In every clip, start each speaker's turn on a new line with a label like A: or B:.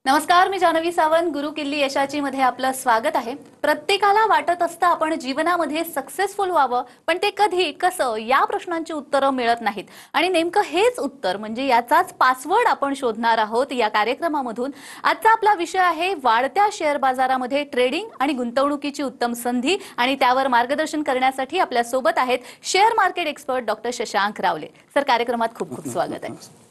A: नमस्कार, मी जानवी सावंत. गुरु किल्ली यशाची मध्ये आपलं स्वागत आहे. प्रत्येकाला वाटत असतं आपण जीवनामध्ये सक्सेसफुल व्हावं, पण ते कधी कसं या प्रश्नांची उत्तरं मिळत नाहीत. आणि नेमकं हेच उत्तर म्हणजे याचाच पासवर्ड आपण शोधणार आहोत या कार्यक्रमामधून. आजचा आपला विषय आहे वाढत्या शेअर बाजारामध्ये ट्रेडिंग आणि गुंतवणुकीची उत्तम संधी. आणि त्यावर मार्गदर्शन करण्यासाठी आपल्या सोबत आहेत share market expert doctor Shashank रावले. सर, कार्यक्रमात खूप खूप स्वागत आहे.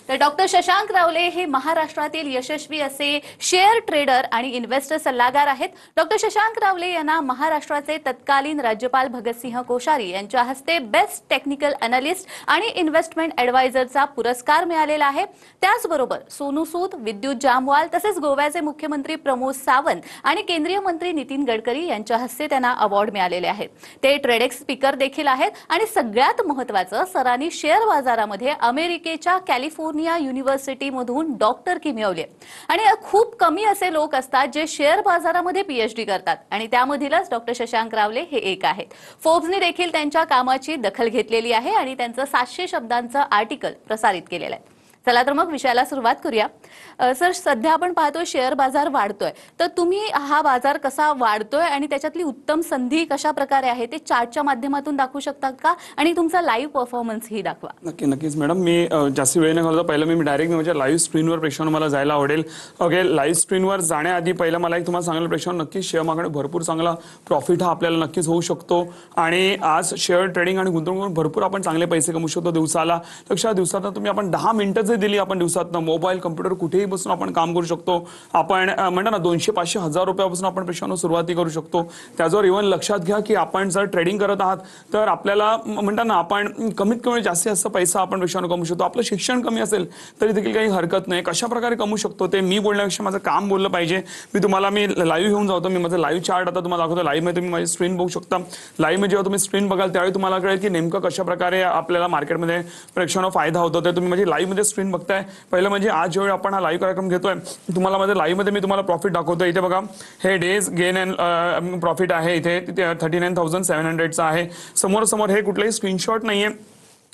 A: तर डॉक्टर शशांक रावले हे महाराष्ट्रातील यशस्वी असे शेअर ट्रेडर आणि इन्व्हेस्टर सल्लागार आहेत. डॉक्टर शशांक रावले यांना महाराष्ट्राचे तत्कालीन राज्यपाल भगतसिंह कोश्यारी यांच्या हस्ते बेस्ट टेक्निकल अनालिस्ट आणि इन्व्हेस्टमेंट ॲडवायझरचा पुरस्कार मिळालेला आहे. त्याचबरोबर सोनू सूद, विद्युत जामवाल तसेच गोव्याचे मुख्यमंत्री प्रमोद सावंत आणि केंद्रीय मंत्री नितीन गडकरी यांच्या हस्ते त्यांना अवॉर्ड मिळालेले आहेत. ते ट्रेडेक्स स्पीकर देखील आहेत आणि सगळ्यात महत्त्वाचं, सरांनी शेअर बाजारामध्ये अमेरिकेच्या कॅलिफोर्निया युनिव्हर्सिटी मधून डॉक्टरकी मिळवली. आणि खूप कमी असे लोक असतात जे शेअर बाजारामध्ये पीएचडी करतात आणि त्यामधीलच डॉक्टर शशांक रावले हे एक आहेत. फोर्ब्सने देखील त्यांच्या कामाची दखल घेतलेली आहे आणि त्यांचं 700 शब्दांचं आर्टिकल प्रसारित केलेलं आहे. चला तर मग विषयाला सुरुवात करूया. सर, सध्या आपण पाहतोय शेअर बाजार वाढतोय, तर तुम्ही हा बाजार कसा वाढतोय आणि त्याच्यातली उत्तम संधी कशा प्रकारे आहे ते चार्टच्या माध्यमातून दाखवू शकतात का, आणि तुमचा लाईव्ह परफॉर्मन्स ही दाखवा.
B: नक्कीच मॅडम. मी जास्त वेळ न घालवता पहिलं मी डायरेक्ट माझ्या लाईव्ह स्क्रीनवर प्रेक्षण मला जायला आवडेल. ओके, लाईव्ह स्क्रीनवर जाण्याआधी पहिलं मला एक तुम्हाला सांगायला प्रेक्षण, नक्कीच शेअर मार्केट भरपूर चांगला प्रॉफिट हा आपल्याला नक्कीच होऊ शकतो. आणि आज शेअर ट्रेडिंग आणि गुंतवणूक भरपूर आपण चांगले पैसे कमवू शकतो दिवसाला. लक्षात, दिवसात तुम्ही आपण 10 मिनिटं दिली आपण दिवसात मोबाईल कम्प्युटर कुठेही बसून आपण काम करू शकतो. आपण म्हणतो ना 200, 500, 1000 रुपयापासून आपण प्रेक्षानं सुरुवाती करू शकतो. त्याच्यावर इव्हन लक्षात घ्या की आपण जर ट्रेडिंग करत आहात तर आपल्याला म्हणतात ना आपण कमीत कमी जास्तीत जास्त पैसा आपण प्रेक्षानं कमवू शकतो. आपलं शिक्षण कमी असेल तरी देखील काही हरकत नाही. कशा प्रकारे कमवू शकतो ते मी बोलण्यापेक्षा माझं काम बोललं पाहिजे. मी लाईव्ह घेऊन जातो. मी माझं लाईव्ह चार्ट आता तुम्हाला दाखवतो. लाईव्ह मध्ये तुम्ही माझी स्क्रीन बघू शकता. लाईव्ह मध्ये जेव्हा तुम्ही स्क्रीन बघाल त्यावेळी तुम्हाला कळेल की नेमकं कशा प्रकारे आपल्याला मार्केटमध्ये प्रेक्षानं फायदा होतो. ते तुम्ही माझी लाईव्ह मध्ये स्क्रीन बघताय. पहिलं म्हणजे आज जेव्हा आपण हा लाईव्ह कार्यक्रम घेतोय तुम्हाला माझ्या लाईव्ह मध्ये मी तुम्हाला प्रॉफिट दाखवतोय. इथे बघा, हे डेज गेन अँड प्रॉफिट आहे. इथे 39,700चा आहे. समोर हे कुठलाही स्क्रीनशॉट नाहीये.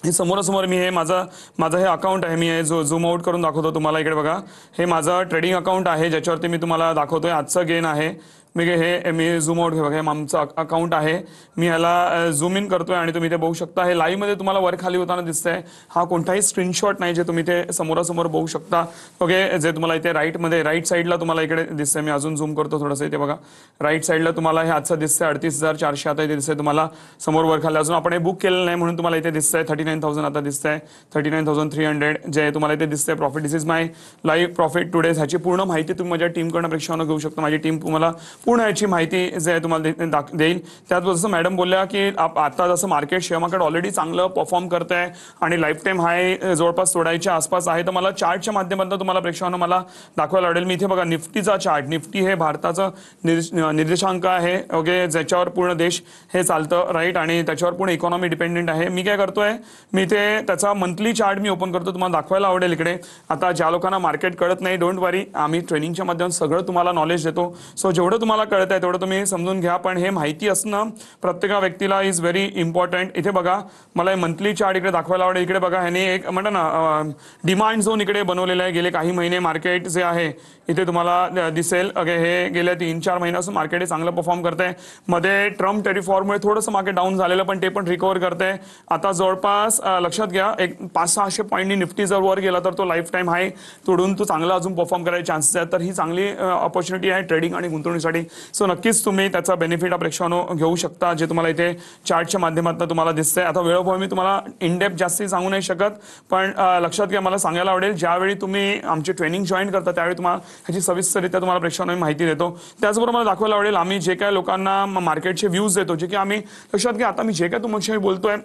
B: हे समोरासमोर मी हे माझं हे अकाउंट आहे. मी हे झूम आउट करून दाखवतो तुम्हाला. इकडे बघा, हे माझं ट्रेडिंग अकाउंट आहे ज्याच्यावरती मी तुम्हाला दाखवतोय आजचं गेन आहे. मी झूम आउट बघा, हे आमचं अकाउंट आहे. मी ह्याला झूम इन करतोय आणि तुम्ही ते बघू शकता. हे लाईव्ह मध्ये तुम्हाला वर खाली होताना दिसतंय. हा कोणताही स्क्रीनशॉट नाही जे तुम्ही ते समोरासमोर बघू शकता. ओके, जे तुम्हाला इथे राईट साईडला तुम्हाला इकडे दिसतंय. मी अजून झूम करतो थोडंसं. इथे बघा, राईट साईडला तुम्हाला हे आजचं दिसतंय 38,400 आता इथे दिसतंय तुम्हाला समोर वर खाली. अजून आपण हे बुक केलेलं नाही म्हणून तुम्हाला इथे दिसतंय 39,000 आता दिसतंय 39,300 जे तुम्हाला इथे दिसतंय profit. This is my live profit today. ह्याची पूर्ण माहिती तुम्ही माझ्या टीमकडनं प्रेक्षानं घेऊ शकता. माझी टीम तुम्हाला पूर्ण याची माहिती जे आहे तुम्हाला देईल. त्यात जसं मॅडम बोलल्या की आता जसं शेअर मार्केट ऑलरेडी चांगलं परफॉर्म करत आहे आणि लाईफ टाईम हाय जवळपास तोडायच्या आसपास आहे, तर मला चार्टच्या माध्यमातून तुम्हाला प्रेक्षकांना मला दाखवायला आवडेल. मी इथे बघा निफ्टीचा चार्ट. निफ्टी हे भारताचं निर्देशांक आहे. ओके, ज्याच्यावर पूर्ण देश हे चालतं राईट आणि त्याच्यावर पूर्ण इकॉनॉमी डिपेंडेंट आहे. मी काय करतोय, मी इथे त्याचा मंथली चार्ट मी ओपन करतो. तुम्हाला दाखवायला आवडेल इकडे. आता ज्या लोकांना मार्केट कळत नाही, डोंट वरी, आम्ही ट्रेनिंगच्या माध्यमातून सगळं तुम्हाला नॉलेज देतो. सो जेवढं तुम्हाला कळत आहे तेवढं तुम्ही समजून घ्या. पण हे माहिती असणं प्रत्येक व्यक्तीला इज व्हेरी इम्पॉर्टंट. इथे बघा, मला मंथली चार्ट इकडे दाखवायला आवडेल. इकडे बघा, ह्याने एक म्हणतात ना डिमांड झोन इकडे बनवलेला आहे. गेले काही महिने मार्केट जे आहे इथे तुम्हाला दिसेल. ओके, हे गेल्या 3-4 महिन्यापासून मार्केट हे चांगलं परफॉर्म करतंय. मध्ये ट्रम्प टॅरिफ वॉरमुळे थोडंसं मार्केट डाऊन झालेलं, पण ते पण रिकव्हर करतंय. आता जवळपास लक्षात घ्या, एक 500-600 पॉईंटनी निफ्टी जर वर गेला तर तो लाईफ टाईम हाय तोडून तो चांगला अजून परफॉर्म करायचे चान्सेस आहेत. तर ही चांगली ऑपॉर्च्युनिटी आहे ट्रेडिंग आणि गुंतवणुकीसाठी. सो नक्कीच तुम्ही त्याचा बेनिफिट प्रेक्षकांनो घेऊ शकता जे तुम्हाला इथे चार्टच्या माध्यमातून तुम्हाला दिसतंय. आता वेळोवेळी मी तुम्हाला इन डेप्थ जास्ती सांगू नाही शकत, पण लक्षात घ्या, मला सांगायला आवडेल ज्यावेळी तुम्ही आमची ट्रेनिंग जॉईन करता त्यावेळी तुम्हाला ह्याची सविस्तररित्या तुम्हाला प्रेक्षकांना माहिती देतो. त्याचबरोबर मला दाखवायला आवडेल आम्ही जे काय लोकांना मार्केटचे व्ह्यूज देतो, जे की आम्ही लक्षात घ्या, आता मी जे काय तुमच्याशी बोलतोय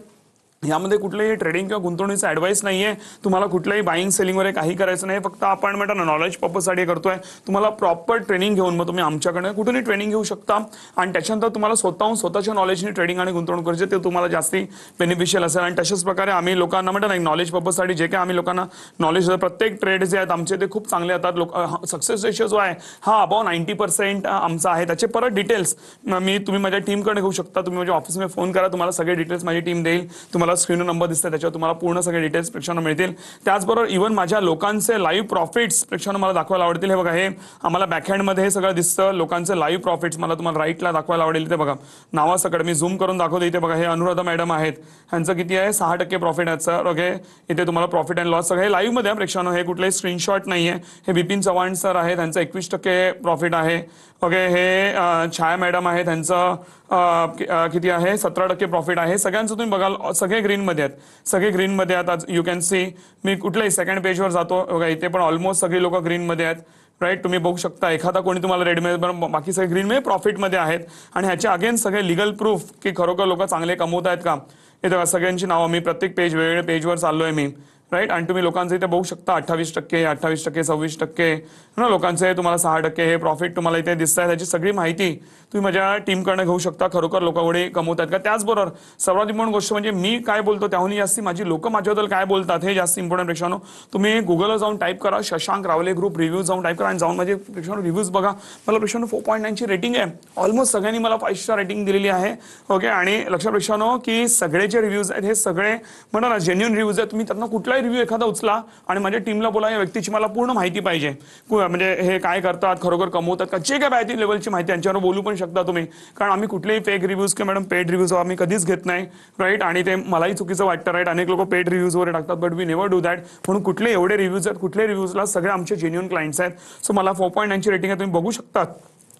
B: यामध्ये कुठलेही ट्रेडिंग किंवा गुंतवणुकीचा ॲडवाईस नाहीये. तुम्हाला कुठल्याही बाईंग सेलिंगवर काही करायचं नाही. फक्त आपण म्हणतो ना नॉलेज पर्पजसाठी करतोय. तुम्हाला प्रॉपर ट्रेनिंग घेऊन मग तुम्ही आमच्याकडे कुठूनही ट्रेनिंग घेऊ शकता आणि त्याच्यानंतर तुम्हाला स्वतःच्या नॉलेजने ट्रेडिंग आणि गुंतवणूक करायचे ते तुम्हाला जास्ती बेनिफिशियल असेल. आणि तशाच प्रकारे आम्ही लोकांना म्हणतो ना नॉलेज पर्पजसाठी जे काही आम्ही लोकांना नॉलेज प्रत्येक ट्रेड जे आहेत आमचे ते खूप चांगले येतात. सक्सेस रेशियो जो आहे हा अबाव 90% आमचा आहे. त्याचे परत डिटेल्स तुम्ही माझ्या टीमकडे घेऊ शकता. तुम्ही माझ्या ऑफिसमध्ये फोन करा, तुम्हाला सगळे डिटेल्स माझी टीम देईल. तुम्हाला स्क्रीनवर नंबर दिसते त्याच्यावर तुम्हाला पूर्ण सगळे डिटेल्स प्रेक्षकांना मिळतील. त्याचबरोबर इव्हन माझ्या लोकांचे लाईव्ह प्रॉफिट्स प्रेक्षकांना मला दाखवायला आवडतील. हे बघा, हे आम्हाला बॅकहँडमध्ये हे सगळं दिसतं. लोकांचे लाईव्ह प्रॉफिट्स मला तुम्हाला राईटला दाखवायला आवडेल. इथे बघा नावासकट मी झूम करून दाखवतो. इथे बघा हे अनुराधा मॅडम आहेत, ह्यांचं किती आहे 6% प्रॉफिट आहे सर. ओके, इथे तुम्हाला प्रॉफिट अँड लॉस सगळं हे लाईव्ह मध्ये प्रेक्षकांनो, हे कुठलेही स्क्रीनशॉट नाहीये. हे बिपिन चव्हाण सर आहेत, त्यांचं 21% प्रॉफिट आहे. ओके, हे छाया मॅडम आहेत, त्यांचं किती आहे 17% प्रॉफिट आहे. सगळ्यांचं तुम्ही बघाल सगळे ग्रीनमध्ये आहेत, सगळे ग्रीनमध्ये आहेत. आज यू कॅन सी मी कुठल्याही सेकंड पेजवर जातो बघा, इथे पण ऑलमोस्ट सगळी लोक ग्रीनमध्ये आहेत. राईट, तुम्ही बघू शकता एखादा कोणी तुम्हाला रेडमध्ये, बाकी सगळे ग्रीनमध्ये प्रॉफिटमध्ये आहेत. आणि ह्याच्या अगेन सगळे लिगल प्रूफ की खरोखर लोक चांगले कमवत आहेत का. इथे सगळ्यांची नावं, मी प्रत्येक पेज वेगवेगळ्या पेजवर चाललोय मी. राईट, आणि तुम्ही लोकांचं इथे बघू शकता 28%, 28%, 26% ना लोकांचे तुम्हाला 6% हे प्रॉफिट तुम्हाला इथे दिसत आहे. त्याची सगळी माहिती तुम्ही माझ्या टीमकडनं घेऊ शकता. खरोखर लोक एवढे कमवत आहेत का. त्याचबरोबर सर्वात इम्पॉर्टंट गोष्ट म्हणजे मी काय बोलतो त्याहून जास्ती माझी लोक माझ्याबद्दल काय बोलतात हे जास्त इम्पॉर्टंट. प्रेक्षकांनो, तुम्ही गुगलवर जाऊन टाईप करा शशांक रावले ग्रुप रिव्ह्यूज जाऊन टाईप करा आणि जाऊन माझे प्रेक्षकांनो रिव्ह्यूज बघा. मला प्रेक्षकांनो 4.9ची रेटिंग आहे. ऑलमोस्ट सगळ्यांनी मला 5 स्टार रेटिंग दिलेली आहे. ओके, आणि लक्षात प्रेक्षकांनो की सगळे जे रिव्ह्यूज आहेत हे सगळे म्हणा ना जेन्युइन रिव्ह्यूज आहेत. तुम्ही त्यांना कुठलाही रिव्ह्यू एखादा उचला आणि माझ्या टीमला बोला या व्यक्तीची मला पूर्ण माहिती पाहिजे, म्हणजे हे काय करतात, खरोखर कमवतात का, जे काय पाहिजे लेवलची माहिती यांच्यावर बोलू पण शकता तुम्ही. कारण आम्ही कुठलेही फेक रिव्ह्यूज किंवा मॅडम पेड रिव्ह्यूज आम्ही कधीच घेत नाही. राईट, आणि ते मलाही चुकीचं वाटतं. राईट, अनेक लोक पेड रिव्ह्यूज वगैरे टाकतात, but we never do that. म्हणून कुठले एवढे रिव्ह्यूज आहेत, कुठले रिव्ह्यूजला सगळे आमचे जेन्युइन क्लायंट्स आहेत. सो मला 4.9ची रेटिंग आहे, तुम्ही बघू शकता.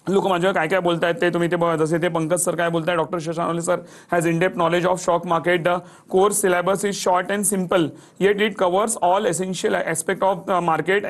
B: लोक माझ्यावर काय काय बोलतायत ते तुम्ही ते बघा. जसे ते पंकज सर काय बोलताय, doctor Shashank sir has in depth knowledge of stock market. The course syllabus is short and simple eight it covers all essential aspect of market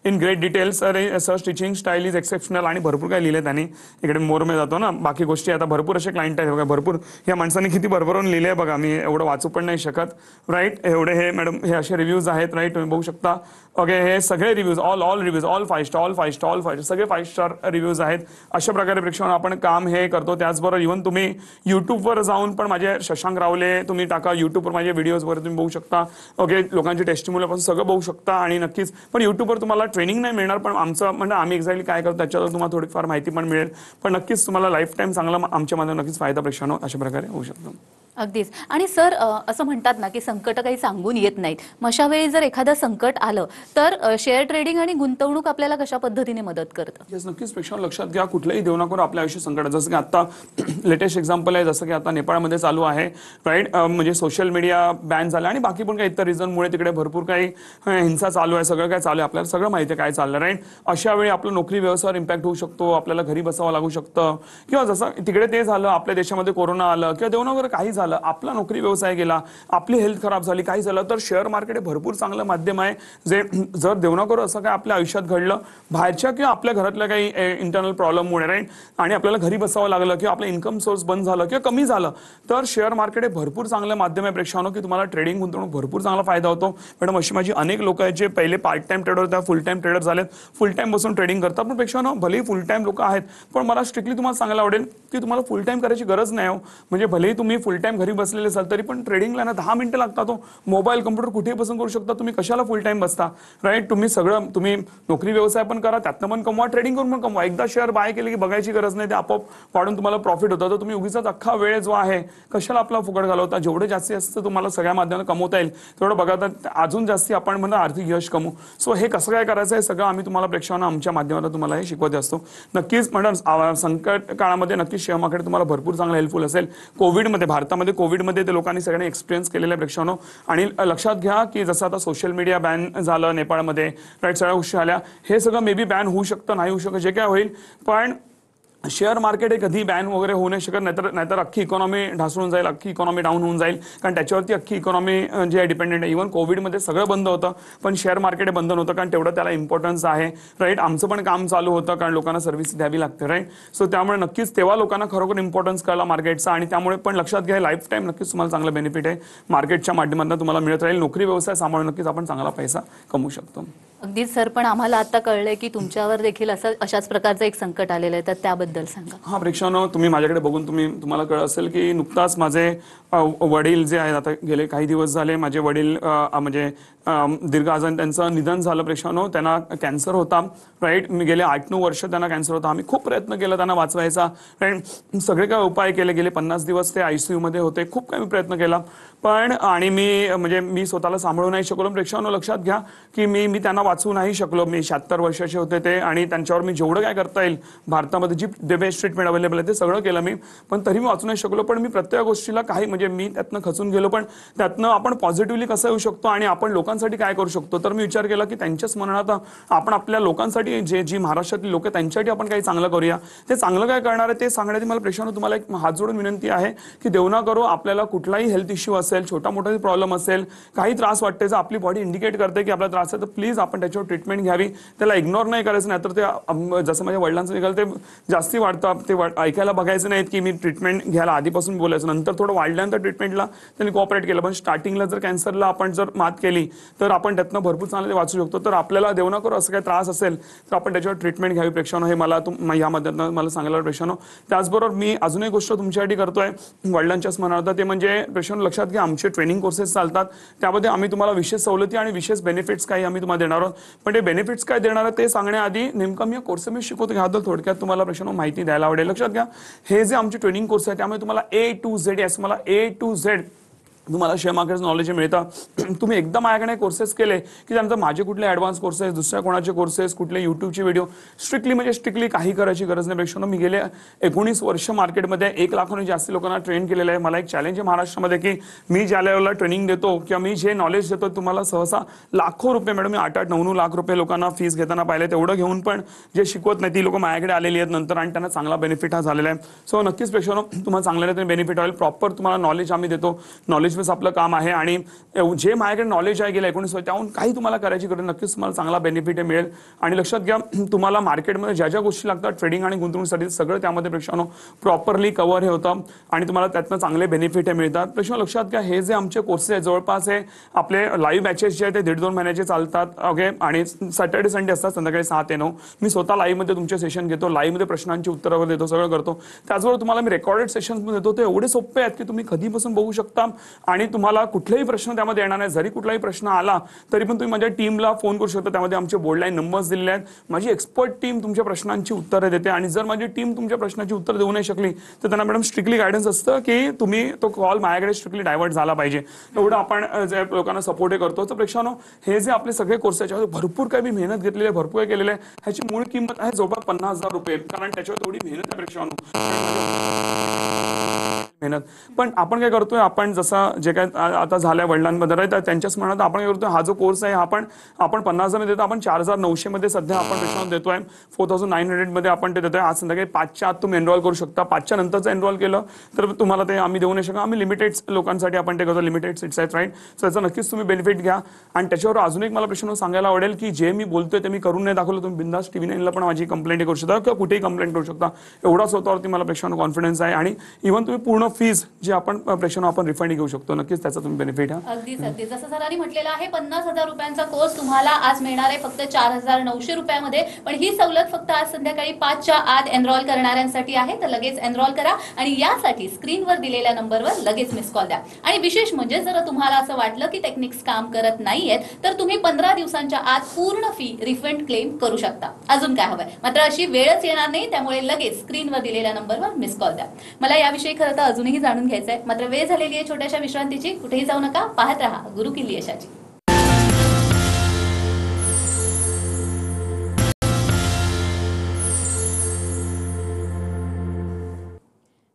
B: in great details. Sir teaching style is exceptional. आणि भरपूर काय लिहिले त्यांनी. इकडे मोरमध्ये जातो ना, बाकी गोष्टी आता भरपूर असे क्लायंट आहेत बघा. भरपूर या माणसाने किती भरभरून लिहिले आहे बघा, मी एवढं वाचू पण नाही शकत. राईट, एवढे हे मॅडम हे असे रिव्ह्यूज आहेत. राईट, तुम्ही बघू शकता. ओके, हे सगळे reviews all reviews all 5 star सगळे 5 स्टार रिव्ह्यूज आहेत. अशा प्रकारे प्रेक्षकांना आपण काम हे करतो. त्याचबरोबर इव्हन तुम्ही युट्यूबवर जाऊन पण माझे शशांक रावले तुम्ही टाका, युट्यूबवर माझे व्हिडिओजवर तुम्ही बघू शकता. ओके, लोकांची टेस्टिमोनियलपासून सगळं बघू शकता. आणि नक्कीच पण युट्यूबवर तुम्हाला ट्रेनिंग नाही मिळणार, पण आमचं म्हणजे आम्ही एक्झॅक्टली काय करतो त्याच्यावर तुम्हाला थोडीफार माहिती पण मिळेल. पण नक्कीच तुम्हाला लाईफ टाईम चांगला आमच्यामध्ये नक्कीच फायदा प्रेक्षकांनो अशा प्रकारे होऊ शकतो.
A: अगदीच. आणि सर असं म्हणतात ना की संकट काही सांगून येत नाहीत. मग अशा वेळी जर एखादं संकट आलं तर शेअर ट्रेडिंग आणि गुंतवणूक आपल्याला कशा पद्धतीने मदत करतं.
B: येस, नक्कीच प्रेक्षकांनो लक्षात घ्या, कुठल्याही देऊ नका आपल्या आयुष्यात संकट. जसं की आता लेटेस्ट एक्झाम्पल आहे, जसं की आता नेपाळमध्ये चालू आहे. राईट, म्हणजे सोशल मीडिया बॅन झालं आणि बाकी पण काही इतर रिझनमुळे तिकडे भरपूर काही हिंसा चालू आहे. सगळं काय चालू आहे आपल्याला सगळं माहिती आहे काय चाललं. राईट, अशा वेळी आपलं नोकरी व्यवसायावर इम्पॅक्ट होऊ शकतो. आपल्याला घरी बसावं लागू शकतं. किंवा जसं तिकडे ते झालं, आपल्या देशामध्ये कोरोना आलं किंवा देऊ नका काही झालं, आपला नोकरी व्यवसाय गेला, आपली हेल्थ खराब झाली, काही झालं, तर शेअर मार्केट हे भरपूर चांगलं माध्यम आहे. जे जर देवनाकर असं काय आपल्या आयुष्यात घडलं, बाहेरच्या किंवा आपल्या घरातल्या काही इंटरनल प्रॉब्लेममुळे, राईट, आणि आपल्याला घरी बसावं लागलं किंवा आपलं इन्कम सोर्स बंद झालं किंवा कमी झालं, तर शेअर मार्केट हे भरपूर चांगलं माध्यम आहे प्रेक्षकांनो, की तुम्हाला ट्रेडिंग गुंतवणूक भरपूर चांगला फायदा होतो. मॅडम अशी माझी अनेक लोक आहेत जे पहिले पार्ट टाइम ट्रेडर होत्या, फुल टाइम ट्रेडर झालेत, फुल टाइम बसून ट्रेडिंग करतात. पण प्रेक्षकांनो भलेही फुल टाइम लोक आहेत, पण मला स्ट्रिक्टली तुम्हाला सांगायला आवडेल की तुम्हाला फुल टाइम करायची गरज नाही हो. म्हणजे भलेही तुम्ही फुल टाइम घरी बसलेले असाल तरी पण ट्रेडिंगला ना 10 मिनिटं लागतात. तो मोबाईल कम्प्युटर कुठेही बसून करू शकता तुम्ही. कशाला फुल टाइम बसता. राईट, तुम्ही सगळं तुम्ही नोकरी व्यवसाय पण करा, त्यातनं पण कमवा, ट्रेडिंग करून पण कमवा. एकदा शेअर बाय केले की बघायची गरज नाही, ते आपोआप वाढून तुम्हाला प्रॉफिट होतं. तर तुम्ही उगीचाच अख्खा वेळ जो आहे कशाला आपला फुकट घालवता. जेवढे जास्तीत जास्त तुम्हाला सगळ्या माध्यमातून कमवता येईल तेवढं बघा, तर अजून जास्ती आपण म्हणतो आर्थिक यश कमवू. सो हे कसं काय करायचं आहे सगळं आम्ही तुम्हाला प्रेक्षकांना आमच्या माध्यमातून तुम्हाला हे शिकवत असतो. नक्कीच मॅडम संकट काळामध्ये नक्कीच शेअर मार्केट तुम्हाला भरपूर चांगलं हेल्पफुल असेल. कोविडमध्ये भारतामध्ये कोविडमध्ये ते लोकांनी सगळ्यांनी एक्सपिरियन्स केलेल्या प्रेक्षकांनो. आणि लक्षात घ्या की जसं आता सोशल मीडिया बॅन झालं नेपाळमध्ये, राईट, सगळ्या गोष्टी आल्या, हे सगळं मे बी बॅन होऊ शकतं, नाही होऊ शकत, जे काय होईल. पण शेअर मार्केट हे कधी बॅन वगैरे होऊ नाही शकत. नाहीतर अख्खी इकॉनॉमी ढासळून जाईल, अख्खी इकॉनॉमी डाऊन होऊन जाईल. कारण त्याच्यावरती अख्खी इकॉनॉमी जे आहे डिपेंडेंट आहे. इव्हन कोविडमध्ये सगळं बंद होतं, पण शेअर मार्केट बंद नव्हतं, कारण तेवढं त्याला इम्पॉर्टन्स आहे. राईट, आमचं पण काम चालू होतं, कारण लोकांना सर्व्हिस द्यावी लागते. राईट, सो त्यामुळे नक्कीच तेव्हा लोकांना खरोखर इम्पॉर्टन्स कळला मार्केटचा. आणि त्यामुळे पण लक्षात घ्या, लाईफ टाईम नक्कीच तुम्हाला चांगलं बेनिफिट आहे मार्केटच्या माध्यमातून तुम्हाला मिळत राहील. नोकरी व्यवसाय सांभाळून नक्कीच आपण चांगला पैसा कमवू शकतो.
A: अगदीच सर, पण आम्हाला आता कळलंय की तुमच्यावर देखील असं अशाच प्रकारचं एक संकट आलेलं आहे, तर त्याबद्दल सांगा.
B: हा प्रेक्षकांनो, तुम्ही माझ्याकडे बघून तुम्हाला कळलं असेल की नुकताच माझे वडील जे आहेत, आता गेले काही दिवस झाले माझे वडील म्हणजे दीर्घ आजाराने त्यांचं निधन झालं प्रेक्षांनो. त्यांना कॅन्सर होता, राईट. मी गेले 8-9 वर्ष त्यांना कॅन्सर होता. आम्ही खूप प्रयत्न केला त्यांना वाचवायचा, राईट. सगळे काही उपाय केले. गेले 50 दिवस ते ICU मध्ये होते. खूप काही प्रयत्न केला, पण आणि मी स्वतःला सांभाळू नाही शकलो. प्रेक्षांनो लक्षात घ्या की मी त्यांना वाचवू नाही शकलो. मी 76 वर्षाचे होते ते, आणि त्यांच्यावर मी जेवढं काय करता येईल भारतामध्ये जी बेस्ट ट्रीटमेंट अवेलेबल आहे ते सगळं केलं मी, पण तरी मी वाचू नाही शकलो. पण मी प्रत्येक गोष्टीला काही मी त्यातनं खचून गेलो, पण त्यातनं आपण पॉझिटिव्हली कसं येऊ शकतो आणि आपण लोकांसाठी काय करू शकतो. तर मी विचार केला की त्यांच्या स्मरणार्थ आपण आपल्या लोकांसाठी जी महाराष्ट्रातली लोक त्यांच्यासाठी आपण काही चांगलं करूया. ते चांगलं काय करणार आहे ते सांगण्याची मला प्रेक्षांनो तुम्हाला एक हात जोडून विनंती आहे की देव ना करो आपल्याला कुठलाही हेल्थ इश्यू असेल, छोटा मोठा प्रॉब्लेम असेल, काही त्रास वाटते, जर आपली बॉडी इंडिकेट करते की आपला त्रास आहे, तर प्लीज आपण त्याच्यावर ट्रीटमेंट घ्यावी. त्याला इग्नोर नाही करायचं, नाही तर ते जसं माझ्या वडिलांचं निघालं ते जास्ती वाढतं. ते ऐकायला बघायचं नाहीत की मी ट्रीटमेंट घ्यायला आधीपासून बोलायचं, नंतर थोडं वाढल्यानंतर ट्रीटमेंटला त्यांनी कोऑपरेट केलं. पण स्टार्टिंगला जर कॅन्सरला आपण जर मात केली तर आपण त्यातनं भरपूर चांगले वाचू शकतो. तर आपल्याला देव ना करो असं काही त्रास असेल तर आपण त्याच्यावर ट्रीटमेंट घ्यावी प्रेक्षांनो, हे मला या मध्यातनं मला सांगायला प्रेक्षांनो. त्याचबरोबर मी अजून एक गोष्ट तुमच्यासाठी करतोय वडिलांच्या स्मरणार्थ, ते म्हणजे प्रेक्षांनो लक्षात घ्या आमचे ट्रेनिंग कोर्सेस चालतात, त्यामध्ये आम्ही तुम्हाला विशेष सवलती आणि विशेष बेनिफिट्स काही आम्ही तुम्हाला देणार आहोत. पण ते बेनिफिट्स काय देणार आहे ते सांगण्याआधी नेमकं मी कोर्स मी शिकवतो ह्याबद्दल थोडक्यात तुम्हाला प्रेक्षांनो माहिती द्यायला आवडेल. लक्षात घ्या हे जे आमचे ट्रेनिंग कोर्स आहे त्यामुळे तुम्हाला A to Z मला A to Z तुम्हाला शेअर मार्केट नॉलेज मिळतं. तुम्ही एकदा माझ्याकडे कोर्सेस केले की त्यानंतर माझे कुठले ॲडव्हान्स कोर्सेस, दुसऱ्या कोणाचे कोर्सेस, कुठले यूट्यूबचे व्हिडिओ स्ट्रिक्टली काही करायची गरज नाही प्रेक्षांनो. मी गेले 19 वर्ष मार्केटमध्ये 1 लाखाहून जास्त लोकांना ट्रेन केलेलं आहे. मला एक चॅलेंज आहे महाराष्ट्रामध्ये की मी ज्या लेवलला ट्रेनिंग देतो किंवा मी जे नॉलेज देतो तुम्हाला सहसा लाखो रुपये, मॅडम मी 8-8, 9-9 लाख रुपये लोकांना फीस घेताना पाहिले. तेवढं घेऊन पण जे शिकवत नाही ती लोक माझ्याकडे आलेली आहेत नंतर आणि त्यांना चांगला बेनिफिट हा झालेला आहे. सो नक्कीच प्रेक्षांनो तुम्हाला चांगल्या बेनिफिट होईल. प्रॉपर तुम्हाला नॉलेज आम्ही देतो. नॉलेज बेस आपलं काम आहे आणि जे माझ्याकडे नॉलेज आहे गेल्या 19 वर्ष त्याहून काही तुम्हाला करायची गरज, नक्कीच तुम्हाला चांगला बेनिफिट मिळेल. आणि लक्षात घ्या तुम्हाला मार्केटमध्ये ज्या ज्या गोष्टी लागतात ट्रेडिंग आणि गुंतवणुकीसाठी सगळं त्यामध्ये प्रेक्षांनो प्रॉपरली कव्हर हे होतं आणि तुम्हाला त्यातनं चांगले बेनिफिट मिळतात. प्रेक्षांनो लक्षात घ्या हे जे आमचे कोर्सेस आहेत जवळपास हे आपले लाईव्ह बॅचेस जे आहेत ते 1.5-2 महिन्याचे चालतात. ओके, आणि सॅटर्डे संडे असतात संध्याकाळी 6 ते 9. मी स्वतः लाईव्हमध्ये तुमचे सेशन घेतो, लाईव्हमध्ये प्रश्नांची उत्तरं देतो, सगळं करतो. त्याचबरोबर तुम्हाला मी रेकॉर्डेड सेशन्स देतो. ते एवढे सोपे आहेत की तुम्ही कधीपासून बघू शकता आणि तुम्हाला कुठलेही प्रश्न त्यामध्ये येणार नाही. जरी कुठलाही प्रश्न आला तरी पण तुम्ही माझ्या टीमला फोन करू शकता. त्यामध्ये आमचे बोर्डलाईन नंबर्स दिलेले आहेत. माझी एक्सपर्ट टीम तुमच्या प्रश्नांची उत्तरं देते आणि जर माझी टीम तुमच्या प्रश्नाची उत्तर देऊ नाही शकली तर त्यांना मॅडम स्ट्रिक्टली गायडन्स असतं की तुम्ही तो कॉल माझ्याकडे स्ट्रिक्टली डायव्हर्ट झाला पाहिजे. एवढं आपण जे लोकांना सपोर्ट करतो. तर प्रेक्षांनो हे जे आपले सगळे कोर्स याच्यामध्ये भरपूर काही मी मेहनत घेतलेली आहे, भरपूर काही केलेलं आहे. ह्याची मूळ किंमत आहे जवळपास 50,000 रुपये, कारण त्याच्यावर थोडी मेहनत आहे प्रेक्षांनो. मेहनत पण आपण काय करतोय, आपण जसं जे काय आता झाल्या वडिलांबद्दल आहे त्यांच्या स्मरणार्थ आपण काय करतोय, हा जो कोर्स आहे आपण 50,000 मध्ये देतो. आपण 4,900 मध्ये सध्या आपण प्रेक्षांनो देतोय. 4,900 मध्ये आपण ते देतोय. आज संध्याकाळी 5च्या आत तुम्ही एनरोल करू शकता. 5च्या नंतरचं एनरोल केलं तर तुम्हाला ते आम्ही देऊ नाही शकतो. आम्ही लिमिटेड लोकांसाठी आपण ते करतो, लिमिटेड सीट्स आहेत, राईट. सो याचा नक्कीच तुम्ही बेनिफिट घ्या. आणि त्याच्यावर अजून एक मला प्रश्न सांगायला आवडेल की जे मी बोलतोय ते मी करून नाही दाखवलं, तुम्ही बिंदास TV9ला पण माझी कंप्लेंट करू शकता किंवा कुठेही कंप्लेंट करू शकता. एवढा स्वतःवरती मला प्रेक्षांनो कॉन्फिडन्स आहे. आणि इव्हन तुम्ही पूर्ण फीज जे आपण प्रेक्षांनो आपण रिफंड घेऊ शकतो. नक्कीच त्याचा तुम्ही बेनिफिट आहे.
A: अगदीच अगदीच जसं सरांनी म्हटलेलं आहे 50,000 रुपयांचा कोर्स तुम्हाला आज मिळणार आहे फक्त 4,900 रुपयामध्ये. पण ही सवलत फक्त आज संध्याकाळी 5च्या आत एनरोल करणाऱ्यांसाठी आहे. तर लगेच एनरोल करा आणि यासाठी स्क्रीनवर दिलेल्या नंबरवर लगेच मिस कॉल द्या. आणि विशेष म्हणजे जर तुम्हाला असं वाटलं की टेक्निक्स काम करत नाहीयेत तर तुम्ही 15 दिवसांच्या आत पूर्ण फी रिफंड क्लेम करू शकता. अजून काय हवंय, मात्र अशी वेळच येणार नाही, त्यामुळे लगेच स्क्रीनवर दिलेल्या नंबरवर मिस कॉल द्या. मला याविषयी खरं तर अजूनही जाणून घ्यायचंय, मात्र वेळ झालेली आहे छोट्याशा विश्रांतीची. कुठेही जाऊ नका, पाहत रहा गुरु किल्ली यशाची.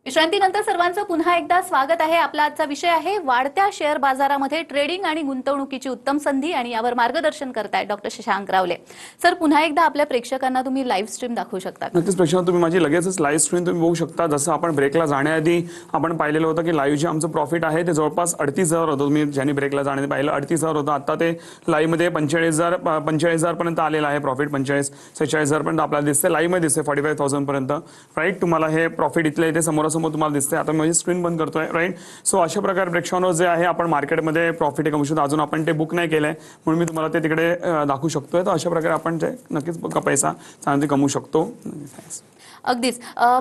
A: विश्रांतीनंतर सर्वांचं पुन्हा एकदा स्वागत आहे. आपला आजचा विषय आहे वाढत्या शेअर बाजारामध्ये ट्रेडिंग आणि गुंतवणुकीची उत्तम संधी, आणि यावर मार्गदर्शन करताय डॉक्टर शशांक रावले. सर, पुन्हा एकदा आपल्या प्रेक्षकांना तुम्ही लाईव्ह स्ट्रीम दाखवू शकता?
B: नक्कीच प्रेक्षकांना तुम्ही माझी लगेचच लाईव्ह स्ट्रीम तुम्ही बघू शकता. जसं आपण ब्रेकला जाण्याआधी आपण पाहिलेलं होतं की लाईव्ह जे आमचं प्रॉफिट आहे ते जवळपास 38,000 होतं. तुम्ही ज्यांनी ब्रेकला जाण्याआधी पाहिलं 38,000 होतं. आता ते लाईव्ह मध्ये 45,000 पर्यंत आलेलं आहे प्रॉफिट. 45-46,000 पर्यंत आपल्याला दिसते, लाईव्ह मध्ये दिसते 45,000 पर्यंत, राईट. तुम्हाला हे प्रॉफिट इथले इथे समोरासमोर तुम्हाला दिसते. आता माझी स्क्रीन बंद करतोय, राईट. सो अशा प्रकारे प्रेक्षकांनो जे आहे आपण मार्केटमध्ये प्रॉफिट कमवू शकतो. अजून आपण ते बुक नाही केलंय म्हणून मी तुम्हाला ते तिकडे दाखवू शकतोय. तर अशा प्रकारे आपण ते नक्कीच पैसा चांगला कमवू शकतो.
A: अगदीच.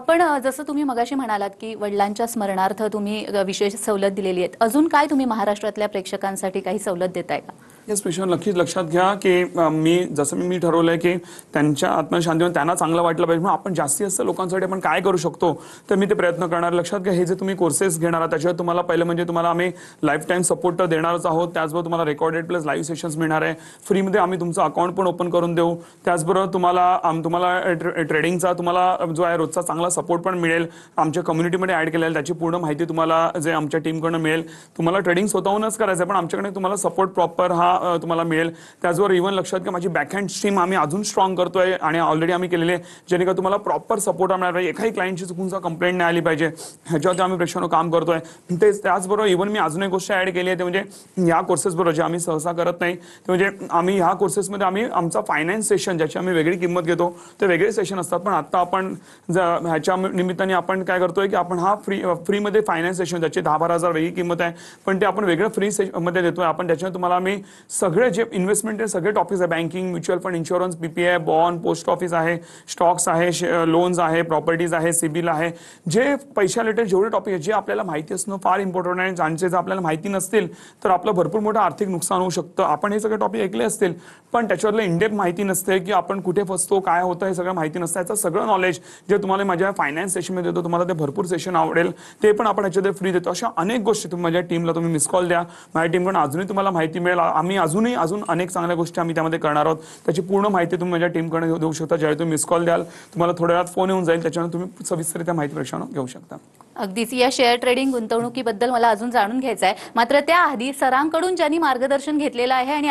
A: पण जसं तुम्ही मगाशी म्हणालात की वडिलांच्या स्मरणार्थ तुम्ही विशेष सवलत दिलेली आहे, अजून काय तुम्ही महाराष्ट्रातल्या प्रेक्षकांसाठी काही सवलत देताय का?
B: या स्पेशल नक्कीच लक्षात घ्या की मी ठरवलंय की त्यांच्या आत्मशांतीवर त्यांना चांगलं वाटलं पाहिजे. म्हणून आपण जास्तीत जास्त लोकांसाठी आपण काय करू शकतो तर मी ते प्रयत्न करणार. लक्षात घ्या, हे जे तुम्ही कोर्सेस घेणार आहात त्याच्यावर तुम्हाला पहिलं म्हणजे तुम्हाला आम्ही लाईफ टाईम सपोर्ट तर देणारच आहोत. त्याचबरोबर तुम्हाला रेकॉर्डेड प्लस लाईव्ह सेशन्स मिळणार आहे. फ्रीमध्ये आम्ही तुमचं अकाउंट पण ओपन करून देऊ. त्याचबरोबर तुम्हाला ट्रेडिंगचा तुम्हाला जो आहे रोजचा चांगला सपोर्ट पण मिळेल. आमच्या कम्युनिटीमध्ये ऍड केलेला त्याची पूर्ण माहिती तुम्हाला जे आमच्या टीमकडून मिळेल. तुम्हाला ट्रेडिंग स्वतःहूनच करायचं आहे पण आमच्याकडे तुम्हाला सपोर्ट प्रॉपर हा तुम्हाला मिळेल. त्याचबरोबर इव्हन लक्षात घ्या, माझी बॅकहँड स्ट्रीम आम्ही अजून स्ट्रॉंग करतोय आणि ऑलरेडी आम्ही केलेले, जेणेकरून तुम्हाला प्रॉपर सपोर्ट मिळणार पाहिजे. एकाही क्लायंटची चुकूनचा कंप्लेंट नाही आली पाहिजे, ह्याच्यावरती आम्ही प्रेक्षानं काम करतोय. त्याचबरोबर इव्हन मी अजून एक गोष्ट ऍड केली आहे, ते म्हणजे या कोर्सेस बरोबर जे आम्ही सहसा करत नाही, ते म्हणजे आम्ही ह्या कोर्सेसमध्ये आम्ही आमचा फायनान्स सेशन, ज्याची आम्ही वेगळी किंमत घेतो, ते वेगळे सेशन असतात. पण आता आपण ह्याच्या निमित्ताने आपण काय करतोय की आपण हा फ्रीमध्ये फायनान्स सेशन, ज्याची 10-12 हजार वेगळी किंमत आहे, पण ते आपण वेगळं फ्री मध्ये देतोय. आपण त्याच्यात तुम्हाला आम्ही सगळे जे इन्व्हेस्टमेंट सगळे टॉपिक्स आहे, banking, mutual fund, insurance, PPI, bond, post office आहे, स्टॉक्स आहे, लोन्स आहे, प्रॉपर्टीज आहे, सिबिल आहे, जे पैशा रिलेटेड जेवढे टॉपिक आहेत जे आपल्याला माहिती असणं फार इम्पॉर्टंट आहे. ज्यांचे जर आपल्याला माहिती नसतील तर आपलं भरपूर मोठं आर्थिक नुकसान होऊ शकतं. आपण हे सगळे टॉपिक ऐकले असतील पण त्याच्यावरलं इंडेप्थ माहिती नसते की आपण कुठे फसतो, काय होतं, हे सगळं माहिती नसतं. याचं सगळं नॉलेज जे तुम्हाला माझ्या फायनान्स सेशनमध्ये देतो, तुम्हाला ते भरपूर सेशन आवडेल, ते पण आपण ह्याच्यामध्ये फ्री देतो. अशा अनेक गोष्टी तुम्ही माझ्या टीमला तुम्ही मिस कॉल द्या, माझ्या टीमकडून अजूनही तुम्हाला माहिती मिळेल. आम्ही अजून अनेक चांगल्या गोष्टी आम्ही त्यामध्ये करणार आहोत. त्याची पूर्ण माहिती तुम्ही माझ्या टीमकडे देऊ शकता. ज्यावेळी तुम्ही मिस कॉल द्याल तुम्हाला थोड्या वेळात फोन येऊन जाईल, त्याच्यावर तुम्ही सविस्तर त्या माहिती प्रेक्षानं घेऊ शकता.
A: अगदीच. या शेअर ट्रेडिंग गुंतवणुकीबद्दल मला अजून जाणून घ्यायचं आहे, मात्र त्याआधी सरांकडून ज्यांनी मार्गदर्शन घेतलेलं आहे आणि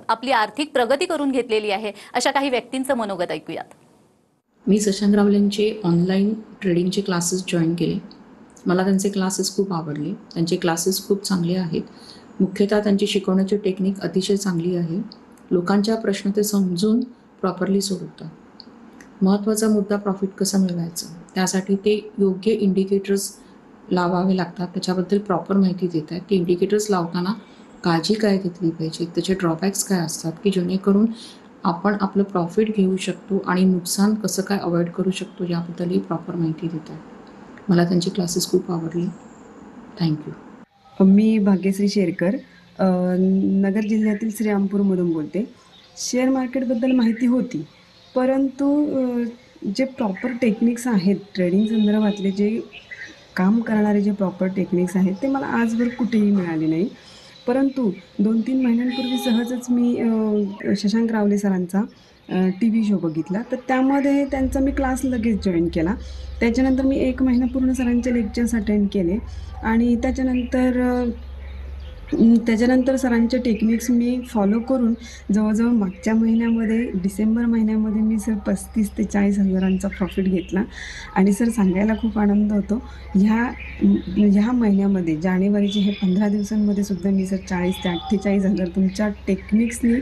A: आपली आर्थिक प्रगती करून घेतलेली आहे अशा काही व्यक्तींचं मनोगत ऐकूयात.
C: मी शशांक रावलेंचे ऑनलाईन ट्रेडिंगचे क्लासेस जॉईन केले. मला त्यांचे क्लासेस खूप आवडले. त्यांचे क्लासेस खूप चांगले आहेत. मुख्यतः त्यांची शिकवण्याची टेक्निक अतिशय चांगली आहे. लोकांच्या प्रश्न ते समजून प्रॉपरली सोडवतात. महत्त्वाचा मुद्दा प्रॉफिट कसं मिळवायचं, त्यासाठी ते योग्य इंडिकेटर्स लावावे लागतात. त्याच्याबद्दल प्रॉपर माहिती देत आहेत. ते इंडिकेटर्स लावताना काळजी काय घेतली पाहिजे, त्याचे ड्रॉबॅक्स काय असतात की जेणेकरून आपण आपलं प्रॉफिट घेऊ शकतो आणि नुकसान कसं काय अवॉइड करू शकतो याबद्दलही प्रॉपर माहिती देत आहेत. मला त्यांची क्लासेस खूप आवडली. थँक्यू.
D: मी भाग्यश्री शेरकर, नगर जिल्ह्यातील श्रीरामपूरमधून बोलते. शेअर मार्केटबद्दल माहिती होती, परंतु जे प्रॉपर टेक्निक्स आहेत ट्रेडिंग संदर्भातले, जे काम करणारे जे प्रॉपर टेक्निक्स आहेत ते मला आजवर कुठेही मिळाले नाही. परंतु 2-3 महिन्यांपूर्वी सहजच मी शशांक रावले सरांचा TV शो बघितला. तर त्यामध्ये त्यांचा मी क्लास लगेच जॉईन केला. त्याच्यानंतर मी 1 महिना पूर्ण सरांचे लेक्चर्स अटेंड केले आणि त्याच्यानंतर सरांचे टेक्निक्स मी फॉलो करून जवळजवळ मागच्या महिन्यामध्ये, डिसेंबर महिन्यामध्ये मी सर 35,000 ते 40,000चा प्रॉफिट घेतला. आणि सर सांगायला खूप आनंद होतो, ह्या महिन्यामध्ये जानेवारीचे हे 15 दिवसांमध्ये सुद्धा मी सर 40,000 ते 48,000 तुमच्या टेक्निक्सनी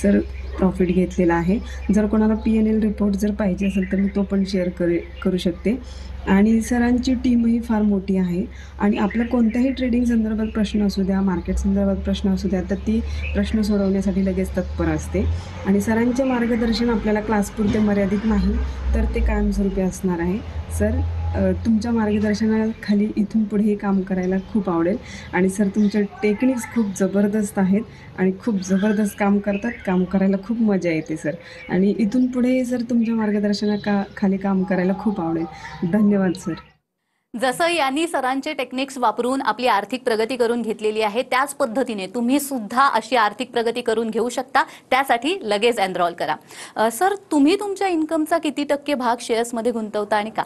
D: सर प्रॉफिट घेतलेला आहे. जर कोणाला PNL रिपोर्ट जर पाहिजे असेल तर मी तो पण शेअर करू शकते. आणि सरांची टीमही फार मोठी आहे आणि आपला कोणत्याही ट्रेडिंग संदर्भात प्रश्न असू द्या, मार्केट संदर्भात प्रश्न असू द्या, तर ती प्रश्न सोडवण्यासाठी लगेच तत्पर असते. आणि सरांचे मार्गदर्शन आपल्याला क्लासपुरते मर्यादित नाही तर ते कायमस्वरूपी असणार आहे. सर, तुमच्या मार्गदर्शनाखाली इथून पुढेही काम करायला खूप आवडेल. आणि सर, तुमचे टेक्निक्स खूप जबरदस्त आहेत आणि खूप जबरदस्त काम करतात. काम करायला खूप मजा येते सर. आणि इथून पुढे सर तुमच्या मार्गदर्शनाखाली काम करायला खूप आवडेल. धन्यवाद सर.
A: जसं यांनी सरांचे टेक्निक्स वापरून आपली आर्थिक प्रगती करून घेतलेली आहे, त्याच पद्धतीने तुम्ही सुद्धा अशी आर्थिक प्रगती करून घेऊ शकता. त्यासाठी लगेच एनरोल करा. सर, तुम्ही तुमच्या इन्कमचा किती टक्के भाग शेअर्समध्ये गुंतवता आणि का?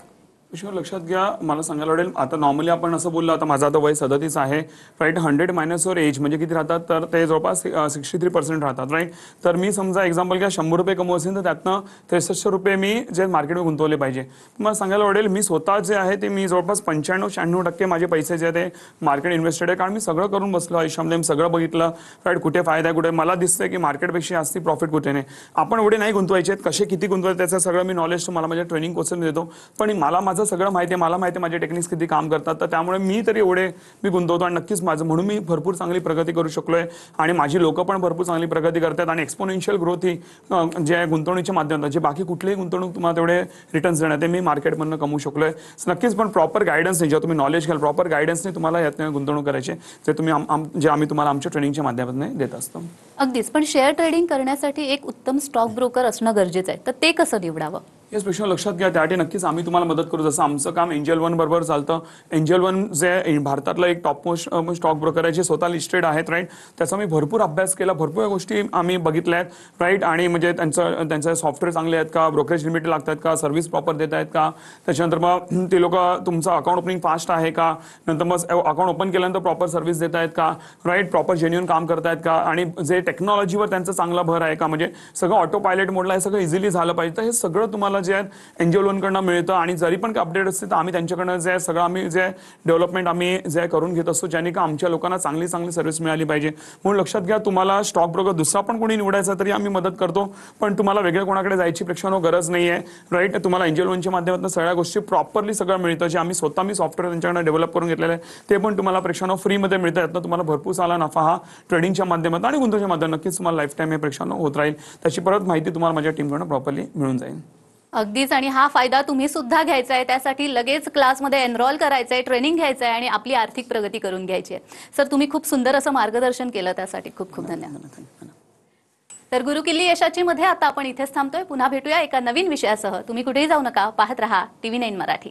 B: लक्षात घ्या, मला सांगायला आवडेल, आता नॉर्मली आपण असं बोललो, आता माझं आता वय 37 आहे, राईट. 100 मायनस वर एज म्हणजे किती राहतात, तर ते जवळपास 63% राहतात, राईट. तर मी समजा एक्झाम्पल घ्या, 100 रुपये कमवत असेल तर त्यातनं 63 रुपये मी जे मार्केटमध्ये गुंतवले पाहिजे. मला सांगायला आवडेल, मी स्वतः जे आहे ते मी जवळपास 95-96% माझे पैसे जे आहे ते मार्केट इन्व्हेस्टेड आहे. कारण मी सगळं करून बसलो आयुष्यामध्ये, मी सगळं बघितलं, राईट. कुठे फायदा आहे, कुठे मला दिसतंय की मार्केटपेक्षा जास्ती प्रॉफिट कुठे नाही. आपण एवढे नाही गुंतवायचे, कसे किती गुंतवायचे त्याचं सगळं मी नॉलेज तुम्हाला माझ्या ट्रेनिंग कोर्समध्ये देतो. पण मला माझं माझं सगळं माहिती आहे, मला माहिती आहे माझे टेक्निक्स किती काम करतात, तर त्यामुळे मी तरी एवढे मी गुंतवतो आणि नक्कीच माझं म्हणून मी भरपूर चांगली प्रगती करू शकलोय आणि माझी लोक पण भरपूर चांगली प्रगती करतात आणि एक्सपोनेन्शियल ग्रोथ ही जे आहे गुंतवणुकीच्या माध्यमातून जे बाकी कुठलीही गुंतवणूक तुम्हाला तेवढे रिटर्न्स देणार ते मी मार्केटमधनं कमवू शकलोय. नक्कीच पण प्रॉपर गायडन्सने जेव्हा तुम्ही नॉलेज घ्याल प्रॉपर गायडन्सने तुम्हाला यातनं गुंतवणूक करायची जे तुम्ही जे आम्ही तुम्हाला आमच्या ट्रेनिंगच्या माध्यमातून देत असतो.
A: अगदीच. पण शेअर ट्रेडिंग करण्यासाठी एक उत्तम स्टॉक ब्रोकर असणं गरजेचं आहे, तर ते कसं निवडावं?
B: याच प्रश्न लक्षात घ्या, त्यासाठी नक्कीच आम्ही तुम्हाला मदत करू. जसं आमचं काम एंजल वन बरोबर चालतं. एंजल वन जे भारतातलं एक टॉप मोस्ट स्टॉक ब्रोकर आहे जे स्वतः लिस्टेड आहेत, राईट. त्याचा मी भरपूर अभ्यास केला, भरपूर गोष्टी आम्ही बघितल्या आहेत, राईट. आणि म्हणजे त्यांचे सॉफ्टवेअर चांगले आहेत का, ब्रोकरेज लिमिट लागतात का, सर्व्हिस प्रॉपर देत आहेत का, त्याच्यानंतर मग ते लोक तुमचं अकाउंट ओपनिंग फास्ट आहे का, नंतर मग अकाउंट ओपन केल्यानंतर प्रॉपर सर्व्हिस देत आहेत का, राईट, प्रॉपर जेन्युइन काम करतायत का, आणि जे टेक्नॉलॉजीवर त्यांचा चांगला भर आहे का, म्हणजे सगळं ऑटो पायलट मोडला हे सगळं इझिली झालं पाहिजे. तर हे सगळं तुम्हाला जे आहे एंजल कडनं मिळतं. आणि जरी पण अपडेट असते तर आम्ही त्यांच्याकडनं जे सगळं आम्ही जे डेव्हलपमेंट आम्ही जे करून घेत असतो ज्याने का आमच्या लोकांना चांगली सर्व्हिस मिळाली पाहिजे. म्हणून लक्षात घ्या, तुम्हाला स्टॉक ब्रोकर दुसरा पण कोणी निवडायचा तरी आम्ही मदत करतो, पण तुम्हाला वेगळ्या कोणाकडे जायची प्रेक्षानो गरज नाही आहे, राईट. तुम्हाला एंजल वनच्या माध्यमातून सगळ्या गोष्टी प्रॉपरली सगळं मिळतं, जे आम्ही स्वतः मी सॉफ्टवेअर त्यांच्याकडनं डेव्हलप करून घेतलेलं आहे ते पण तुम्हाला प्रेक्षानो फ्रीमध्ये मिळतं. यातनं तुम्हाला भरपूर सारा नफा हा ट्रेडिंगच्या माध्यमातून आणि गुंतवणुकीच्या माध्यमातून नक्कीच तुम्हाला लाईफ टाईम हे प्रेक्षानो होत राहील. त्याची परत माहिती तुम्हाला माझ्या टीमकडून प्रॉपरली मिळून जाईल.
A: अगदीच. आणि हा फायदा तुम्ही सुद्धा घ्यायचा आहे, त्यासाठी लगेच क्लासमध्ये एनरोल करायचं आहे, ट्रेनिंग घ्यायचं आहे आणि आपली आर्थिक प्रगती करून घ्यायची आहे. सर, तुम्ही खूप सुंदर असं मार्गदर्शन केलं, त्यासाठी खूप खूप धन्यवाद. तर गुरु किल्ली यशाची मध्ये आता आपण इथेच थांबतोय. पुन्हा भेटूया एका नवीन विषयासह. तुम्ही कुठेही जाऊ नका, पाहत रहा TV9 मराठी.